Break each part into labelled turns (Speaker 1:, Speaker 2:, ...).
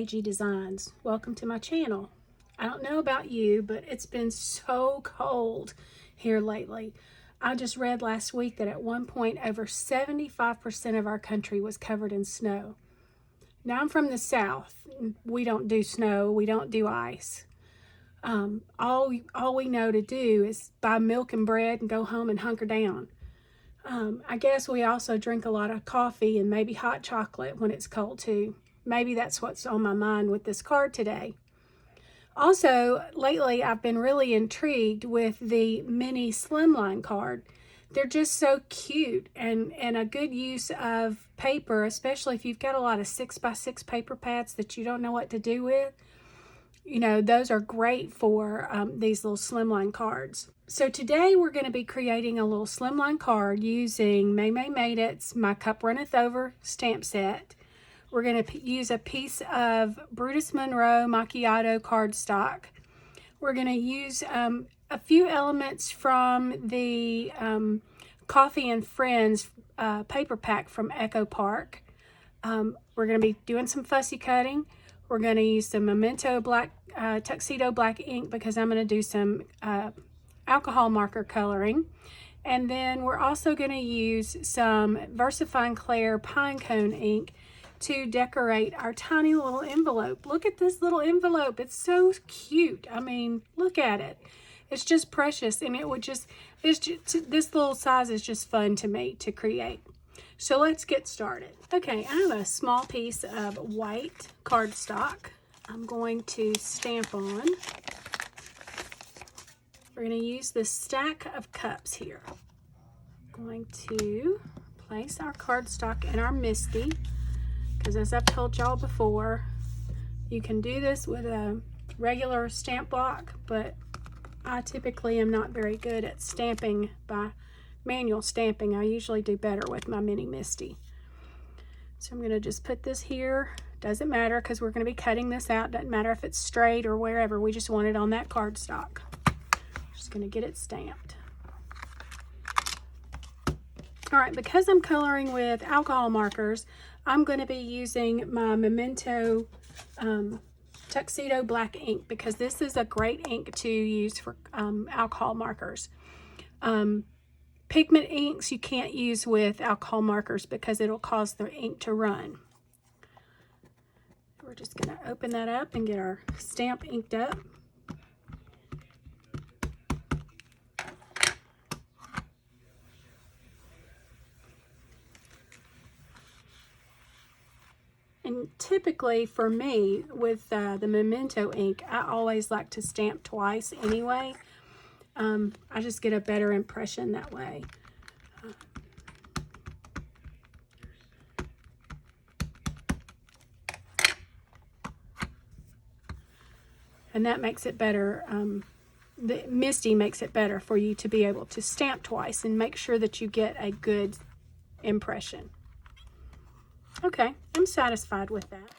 Speaker 1: KG Designs. Welcome to my channel. I don't know about you, but it's been so cold here lately. I just read last week that at one point over 75% of our country was covered in snow. Now I'm from the South. We don't do snow, we don't do ice. All we know to do is buy milk and bread and go home and hunker down. I guess we also drink a lot of coffee and maybe hot chocolate when it's cold too. Maybe that's what's on my mind with this card today. Also, lately I've been really intrigued with the mini slimline card. They're just so cute and a good use of paper, especially if you've got a lot of 6x6 paper pads that you don't know what to do with. You know, those are great for these little slimline cards. So today we're going to be creating a little slimline card using Maymay Made It's My Cup Runneth Over stamp set. We're going to use a piece of Brutus Monroe Macchiato cardstock. We're going to use a few elements from the Coffee and Friends paper pack from Echo Park. We're going to be doing some fussy cutting. We're going to use some Memento black, tuxedo black ink because I'm going to do some alcohol marker coloring. And then we're also going to use some VersaFine Clair Pinecone ink to decorate our tiny little envelope. Look at this little envelope. It's so cute. I mean, look at it. It's just precious, and this little size is just fun to me to create. So let's get started. Okay, I have a small piece of white cardstock I'm going to stamp on. We're going to use this stack of cups here. I'm going to place our cardstock in our MISTI, because as I've told y'all before, you can do this with a regular stamp block, but I typically am not very good at stamping by manual stamping. I usually do better with my mini MISTI. So I'm going to just put this here. Doesn't matter because we're going to be cutting this out. Doesn't matter if it's straight or wherever. We just want it on that cardstock. Just going to get it stamped. All right, because I'm coloring with alcohol markers, I'm going to be using my Memento Tuxedo Black ink because this is a great ink to use for alcohol markers. Pigment inks you can't use with alcohol markers because it'll cause the ink to run. We're just going to open that up and get our stamp inked up. And typically for me, with the Memento ink, I always like to stamp twice anyway. I just get a better impression that way. And that makes it better. The MISTI makes it better for you to be able to stamp twice and make sure that you get a good impression. Okay, I'm satisfied with that.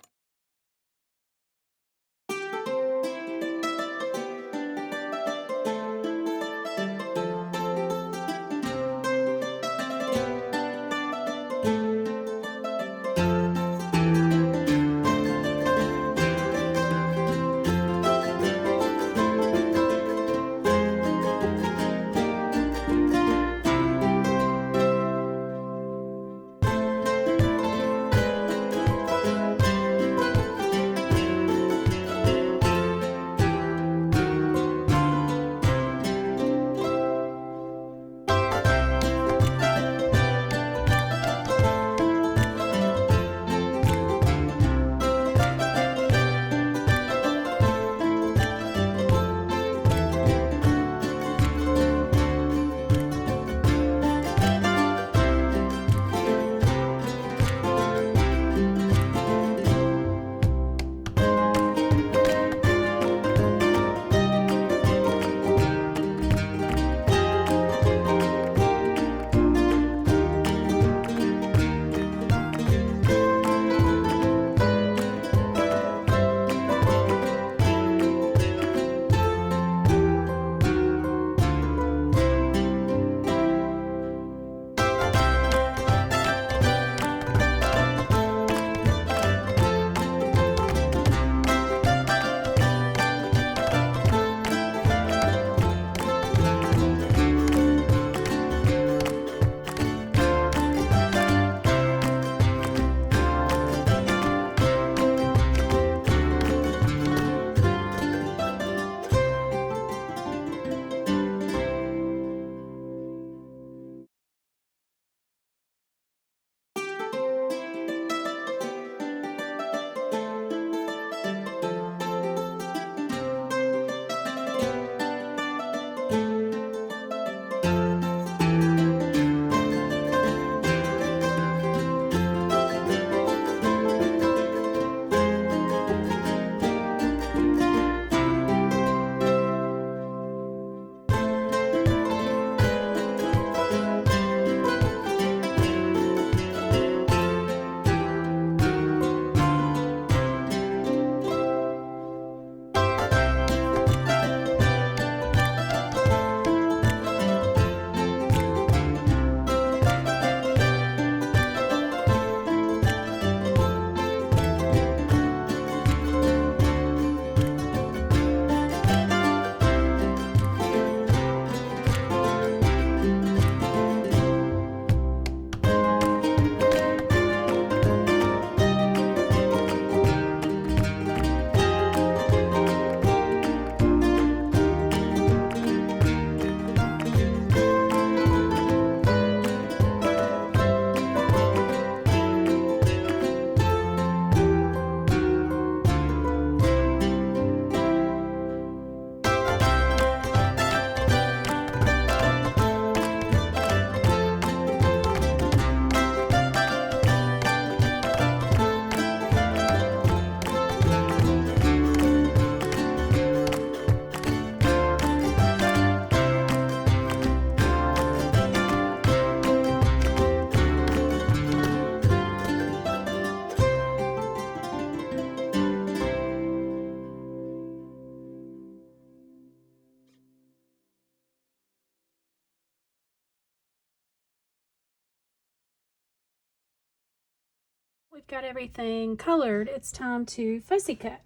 Speaker 1: We've got everything colored. It's time to fussy cut.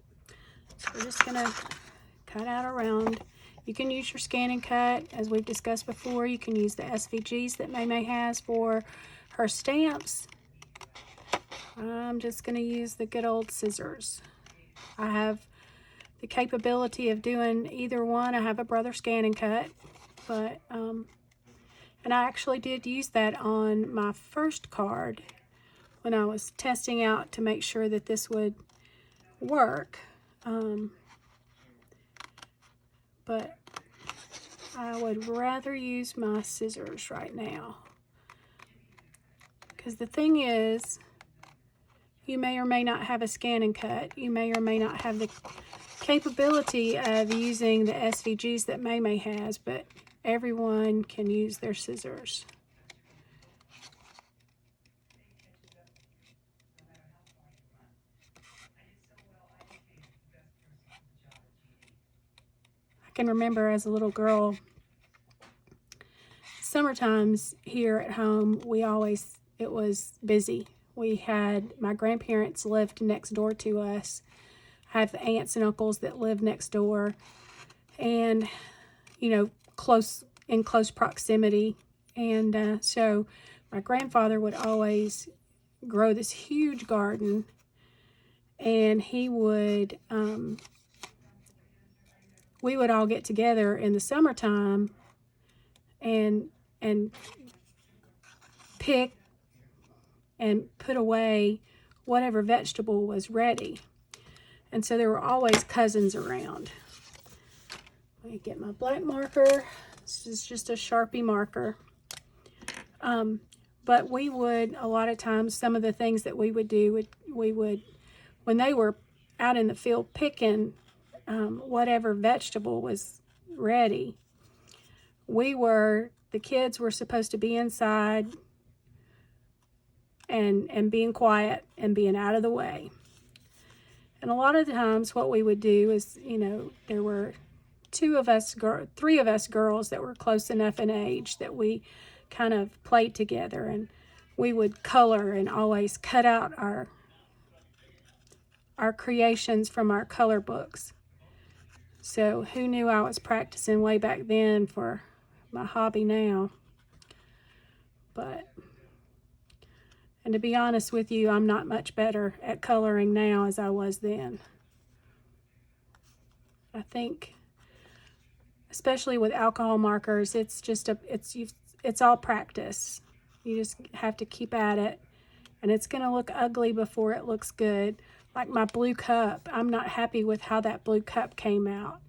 Speaker 1: So we're just gonna cut out around. You can use your scan and cut, as we've discussed before. You can use the SVGs that Maymay has for her stamps. I'm just gonna use the good old scissors. I have the capability of doing either one. I have a brother scan and cut, but and I actually did use that on my first card when I was testing out to make sure that this would work. But I would rather use my scissors right now. Because the thing is, you may or may not have a scan and cut. You may or may not have the capability of using the SVGs that Maymay has, but everyone can use their scissors. I can remember as a little girl, summertimes here at home, it was busy. My grandparents lived next door to us. I have the aunts and uncles that live next door, and, you know, in close proximity. And so my grandfather would always grow this huge garden, and he would, we would all get together in the summertime and pick and put away whatever vegetable was ready. And so there were always cousins around. Let me get my black marker. This is just a Sharpie marker. But we would, a lot of times, some of the things that we would do, when they were out in the field picking whatever vegetable was ready, the kids were supposed to be inside and being quiet and being out of the way. And a lot of the times what we would do is, you know, there were three of us girls that were close enough in age that we kind of played together, and we would color and always cut out our creations from our color books. So who knew I was practicing way back then for my hobby now? And to be honest with you, I'm not much better at coloring now as I was then. I think, especially with alcohol markers, it's all practice. You just have to keep at it, and it's going to look ugly before it looks good. Like my blue cup, I'm not happy with how that blue cup came out.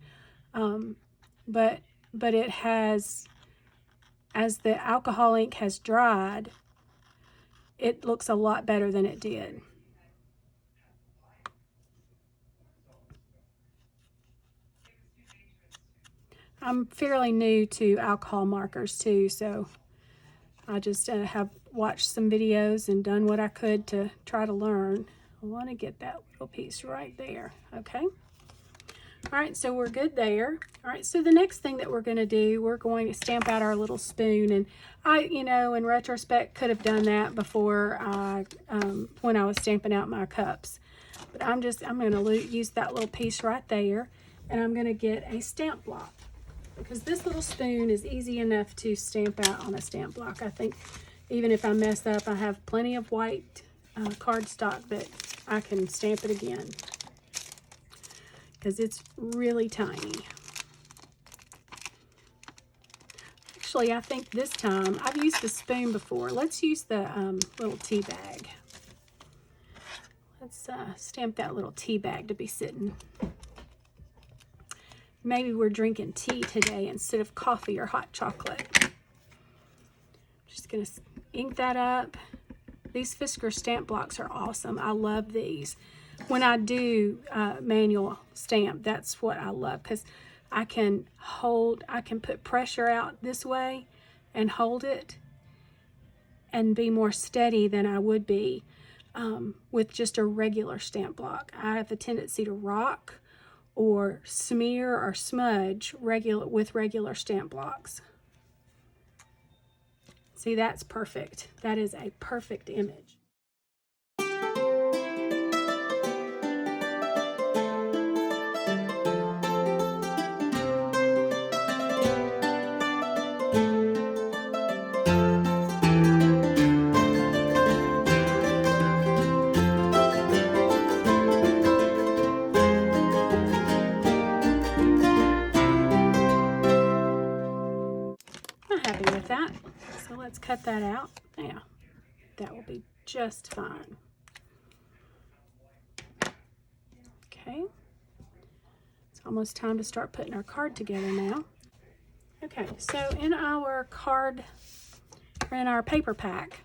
Speaker 1: But it has, as the alcohol ink has dried, it looks a lot better than it did. I'm fairly new to alcohol markers too, so I just have watched some videos and done what I could to try to learn. I want to get that little piece right there, okay? All right, so we're good there. All right, so the next thing that we're going to do, we're going to stamp out our little spoon. And I, you know, in retrospect, could have done that before when I was stamping out my cups. But I'm going to use that little piece right there, and I'm going to get a stamp block, because this little spoon is easy enough to stamp out on a stamp block. I think even if I mess up, I have plenty of white cardstock that I can stamp it again, because it's really tiny. Actually, I think this time, I've used the spoon before. Let's use the little tea bag. Let's stamp that little tea bag to be sitting. Maybe we're drinking tea today instead of coffee or hot chocolate. Just gonna ink that up. These Fisker stamp blocks are awesome. I love these. When I do manual stamp, that's what I love, because I can put pressure out this way and hold it and be more steady than I would be with just a regular stamp block. I have a tendency to rock or smear or smudge with regular stamp blocks. See, that's perfect. That is a perfect image. that out. Yeah, that will be just fine. Okay, it's almost time to start putting our card together now. Okay, so in our paper pack,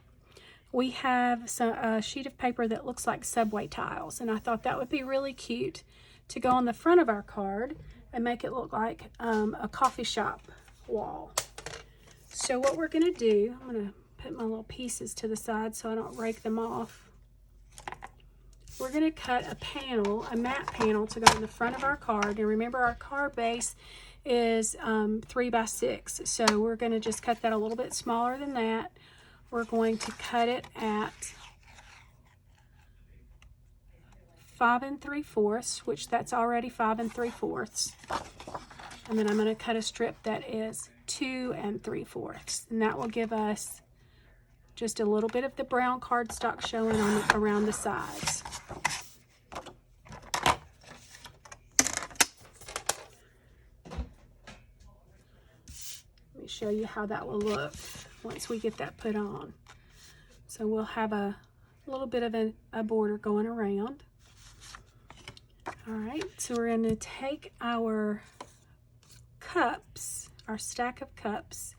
Speaker 1: we have a sheet of paper that looks like subway tiles, and I thought that would be really cute to go on the front of our card and make it look like a coffee shop wall. So what we're going to do, I'm going to put my little pieces to the side so I don't rake them off. We're going to cut a panel, a matte panel, to go in the front of our card. And remember, our card base is 3 by 6, so we're going to just cut that a little bit smaller than that. We're going to cut it at 5 3/4, which that's already 5 3/4. And then I'm going to cut a strip that is 2 3/4, and that will give us just a little bit of the brown cardstock showing around the sides. Let me show you how that will look once we get that put on. So we'll have a little bit of a border going around. All right, so we're going to take our cups, our stack of cups.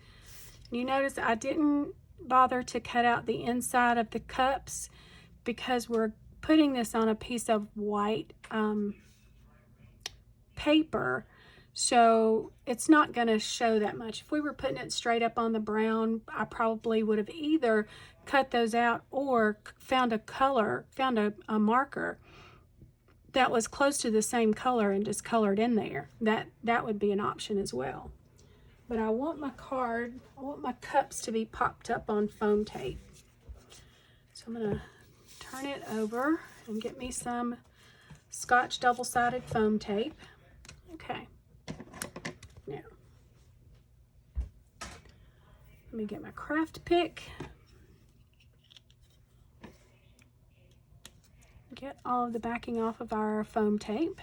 Speaker 1: You notice I didn't bother to cut out the inside of the cups because we're putting this on a piece of white paper, so it's not going to show that much. If we were putting it straight up on the brown, I probably would have either cut those out or found a marker that was close to the same color and just colored in there. That would be an option as well. But I want my cups to be popped up on foam tape. So I'm going to turn it over and get me some Scotch double-sided foam tape. Okay. Now, let me get my craft pick. Get all of the backing off of our foam tape.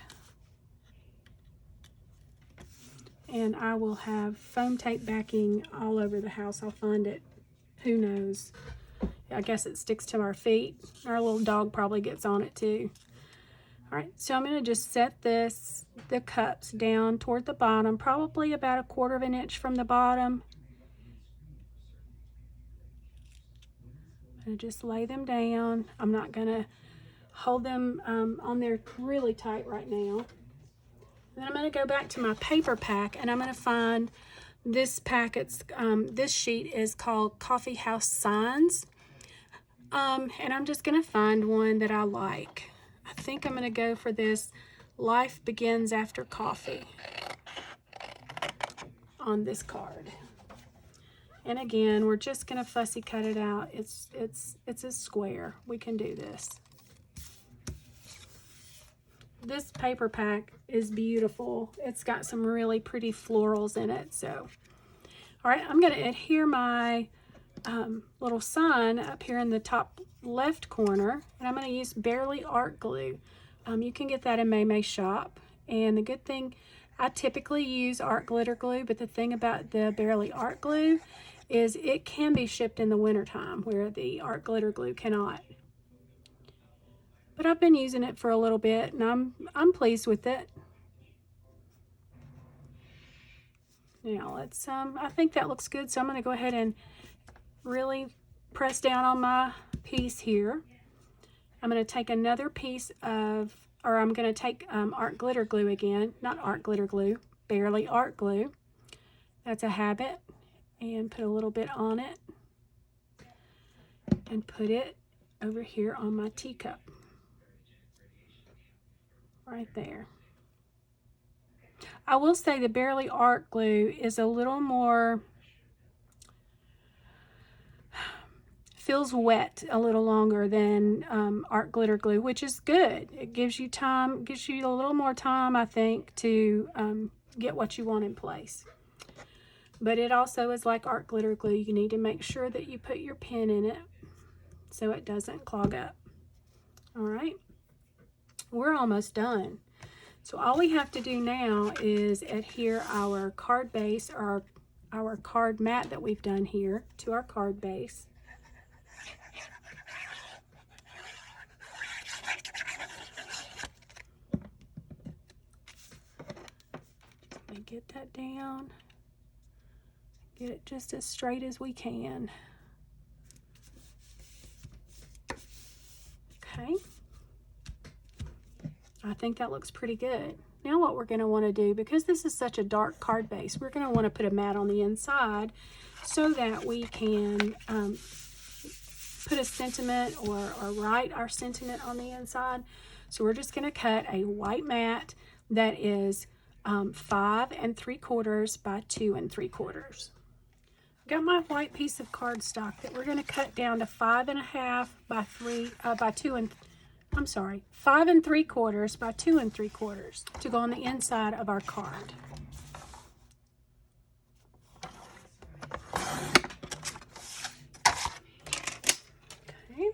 Speaker 1: And I will have foam tape backing all over the house. I'll find it. Who knows? I guess it sticks to our feet. Our little dog probably gets on it too. All right, so I'm going to just set the cups down toward the bottom, probably about 1/4 of an inch from the bottom. I'm going to just lay them down. I'm not going to hold them on there really tight right now. Then I'm going to go back to my paper pack, and I'm going to find this packet's, this sheet is called Coffee House Signs. And I'm just going to find one that I like. I think I'm going to go for this Life Begins After Coffee on this card. And again, we're just going to fussy cut it out. It's a square. We can do this. This paper pack is beautiful. It's got some really pretty florals in it. So, all right, I'm going to adhere my little sign up here in the top left corner, and I'm going to use Barely Art Glue. You can get that in Maymay shop. And the good thing, I typically use art glitter glue, but the thing about the Barely Art Glue is it can be shipped in the wintertime where the art glitter glue cannot. But I've been using it for a little bit, and I'm pleased with it. Now let's I think that looks good, so I'm going to go ahead and really press down on my piece here. I'm going to take another piece of, or I'm going to take art glitter glue again, not art glitter glue, Barely Art Glue. That's a habit, and put a little bit on it, and put it over here on my teacup. Right there. I will say the Barely Art Glue is a little more, feels wet a little longer than art glitter glue, which is good. It gives you time, gives you a little more time, I think, to get what you want in place. But it also is like art glitter glue. You need to make sure that you put your pen in it so it doesn't clog up. All right. We're almost done. So all we have to do now is adhere our card base or our card mat that we've done here to our card base. Get that down, get it just as straight as we can. Okay, I think that looks pretty good. Now what we're going to want to do, because this is such a dark card base, we're going to want to put a mat on the inside so that we can put a sentiment or write our sentiment on the inside. So we're just going to cut a white mat that is 5 3/4 by 2 3/4. Got my white piece of cardstock that we're going to cut down to 5 1/2 by 5 3/4 by 2 3/4 to go on the inside of our card. Okay.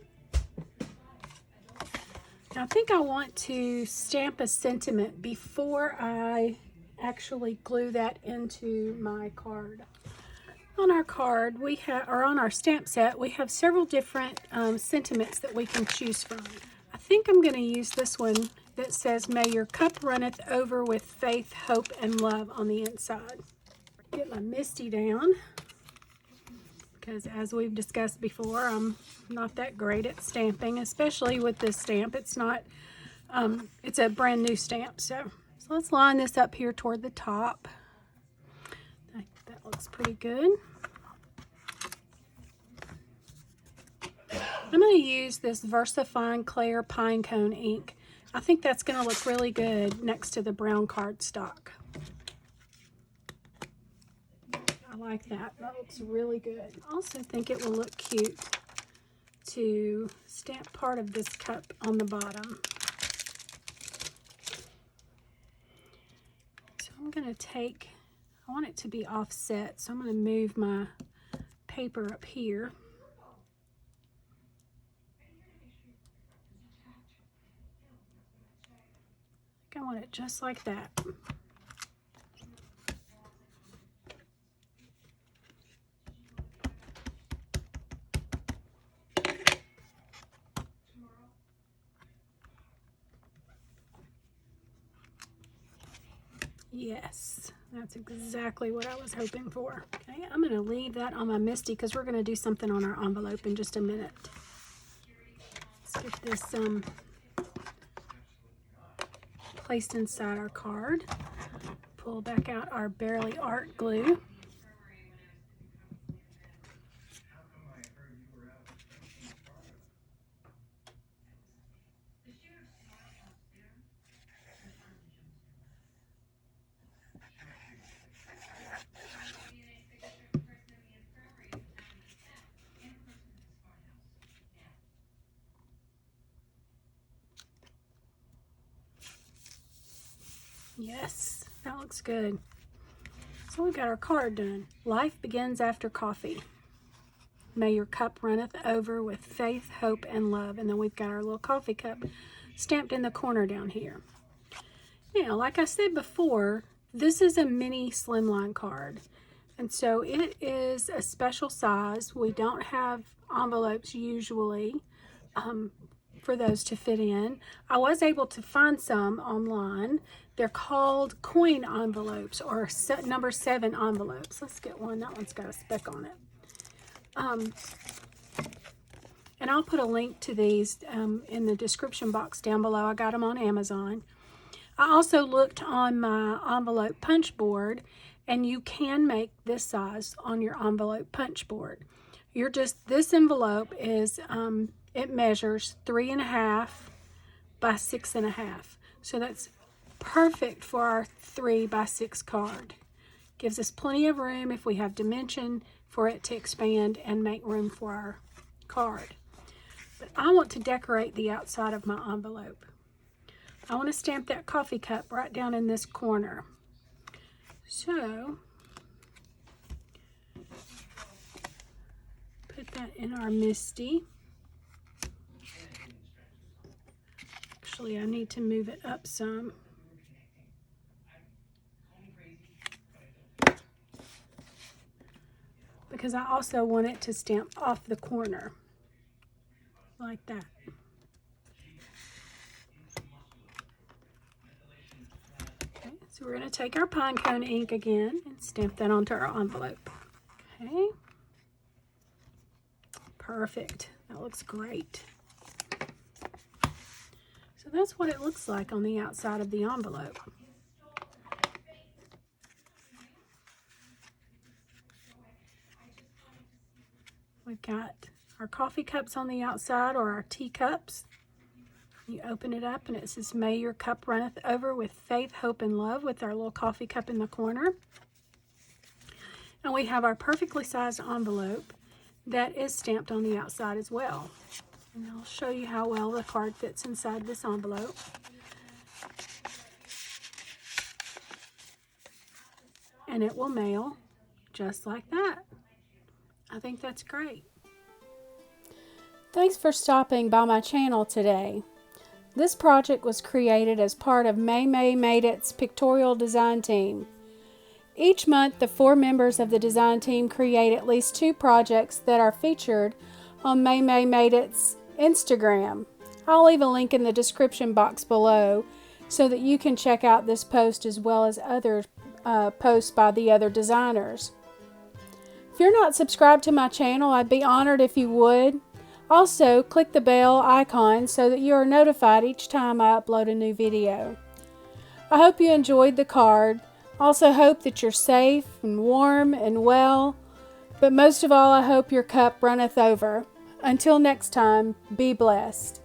Speaker 1: Now I think I want to stamp a sentiment before I actually glue that into my card. On our card, we have, or on our stamp set, we have several different sentiments that we can choose from. I think I'm going to use this one that says, "May your cup runneth over with faith, hope, and love" on the inside. Get my Misty down, because as we've discussed before, I'm not that great at stamping, especially with this stamp. It's not, it's a brand new stamp. So let's line this up here toward the top. That looks pretty good. I'm going to use this VersaFine Clair Pinecone ink. I think that's going to look really good next to the brown cardstock. I like that. That looks really good. I also think it will look cute to stamp part of this cup on the bottom. So I'm going to take, I want it to be offset, so I'm going to move my paper up here. I want it just like that. Yes, that's exactly what I was hoping for. Okay, I'm going to leave that on my Misty because we're going to do something on our envelope in just a minute. Let's get this placed inside our card. Pull back out our Barely Art glue. Yes, that looks good. So we've got our card done. Life begins after coffee. May your cup runneth over with faith, hope, and love. And then we've got our little coffee cup stamped in the corner down here. Now, like I said before, this is a mini slimline card. And so it is a special size. We don't have envelopes usually for those to fit in. I was able to find some online. They're called coin envelopes or number 7 envelopes. Let's get one. That one's got a speck on it. And I'll put a link to these in the description box down below. I got them on Amazon. I also looked on my envelope punch board, and you can make this size on your envelope punch board. This envelope is, it measures 3.5 by 6.5. So that's perfect for our 3 by 6 card. Gives us plenty of room if we have dimension for it to expand and make room for our card. But I want to decorate the outside of my envelope. I want to stamp that coffee cup right down in this corner. So, put that in our Misty. Actually, I need to move it up some. because I also want it to stamp off the corner like that. Okay, so we're going to take our pine cone ink again and stamp that onto our envelope. Okay, perfect. That looks great. So that's what it looks like on the outside of the envelope. We've got our coffee cups on the outside, or our tea cups. You open it up and it says, "May your cup runneth over with faith, hope, and love," with our little coffee cup in the corner. And we have our perfectly sized envelope that is stamped on the outside as well. And I'll show you how well the card fits inside this envelope. And it will mail just like that. I think that's great. Thanks for stopping by my channel today. This project was created as part of Maymay Made It's Pictorial Design Team. Each month, the 4 members of the design team create at least 2 projects that are featured on Maymay Made It's Instagram. I'll leave a link in the description box below so that you can check out this post as well as other posts by the other designers. If you're not subscribed to my channel, I'd be honored if you would. Also, click the bell icon so that you are notified each time I upload a new video. I hope you enjoyed the card. Also hope that you're safe and warm and well. But most of all, I hope your cup runneth over. Until next time, be blessed.